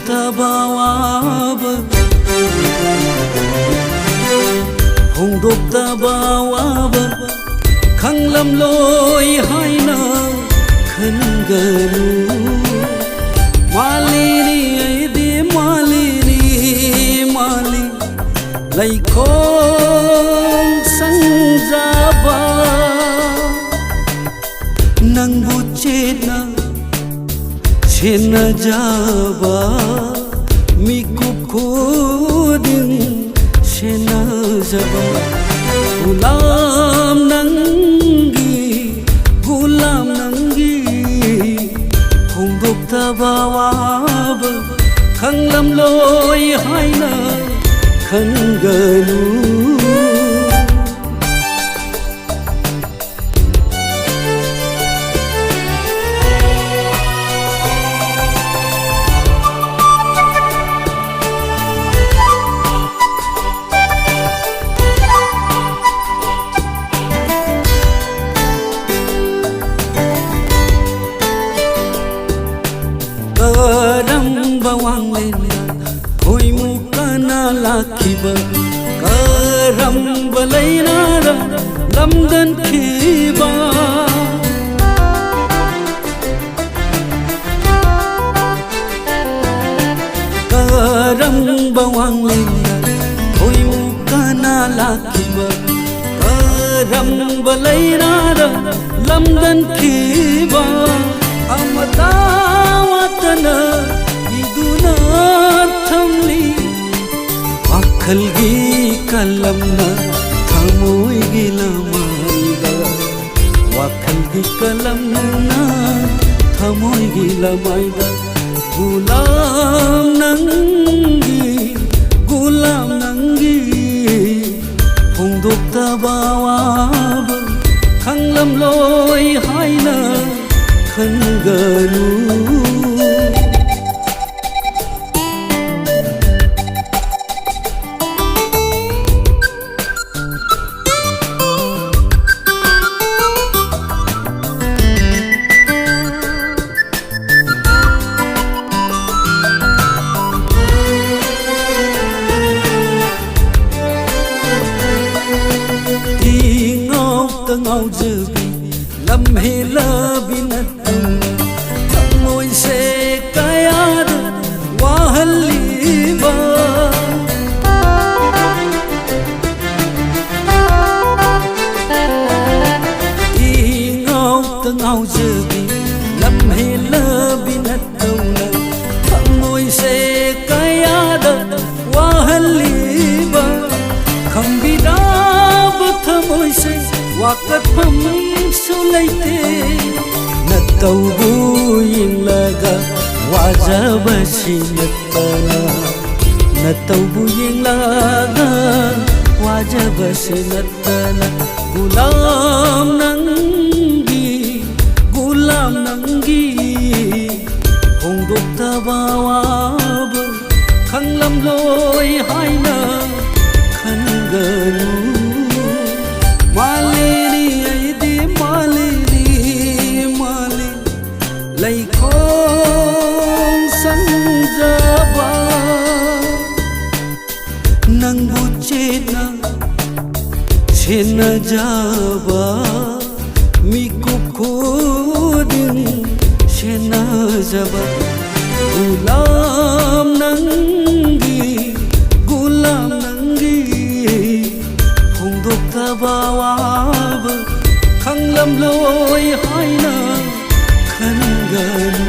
ꯐꯣꯡꯗꯣꯛꯇꯕ ꯋꯥꯕ ꯐꯣꯡꯗꯣꯛꯇꯕ ꯋꯥꯕ ꯈꯪꯂꯝꯂꯣꯏ ꯍꯥꯏꯅ ꯈꯟꯒꯅꯨ ꯃꯥꯜꯂꯤꯅꯤ ꯑꯩꯗꯤ ꯃꯥꯜꯂꯤꯅꯤ ꯃꯥꯜꯂꯤ ꯂꯩꯈꯣꯝ ꯁꯪꯖꯕ ꯅꯪꯕꯨ ꯆꯦꯠꯅ ꯁꯦꯟꯅꯖꯕ ꯃꯤꯀꯨꯞ ꯈꯨꯗꯤꯡ ꯁꯦꯟꯅꯖꯕ ꯒꯨꯂꯥꯝ ꯅꯪꯒꯤ ꯒꯨꯂꯥꯝ ꯅꯪꯒꯤ ꯐꯣꯡꯗꯣꯛꯇꯕ ꯋꯥꯕ ꯈꯪꯂꯝꯂꯣꯏ ꯍꯥꯏꯅ ꯈꯟꯒꯅꯨ Karamba wangena khoimu kana lakhiba karamba lainara lamdan khiba karamba wangena khoimu kana lakhiba karamba lainara lamdan khiba amata iduna thamli wakhalgi kalamna thamoy gilamayda wakhalgi kalamna thamoy gilamayda gulam nangi phongdoktaba waba khanglamloi haina khanganu ngau dư lâm hela binatum ngồi se kayad wahaliba ngau dư lâm hela binatum ngồi se kayad wahaliba không bi da thamoi se wakat pham sulaite na taubu yinglaga wajaba sinatana na taubu yinglaga wajaba sinatana gulam nangi phongdoktaba waba khanglamloi haina khanganu laykhom sanjaba nangbu chetna senajaba mikup khudin senajaba gulam nangi phongdoktaba waba khanglamloi haina khanganu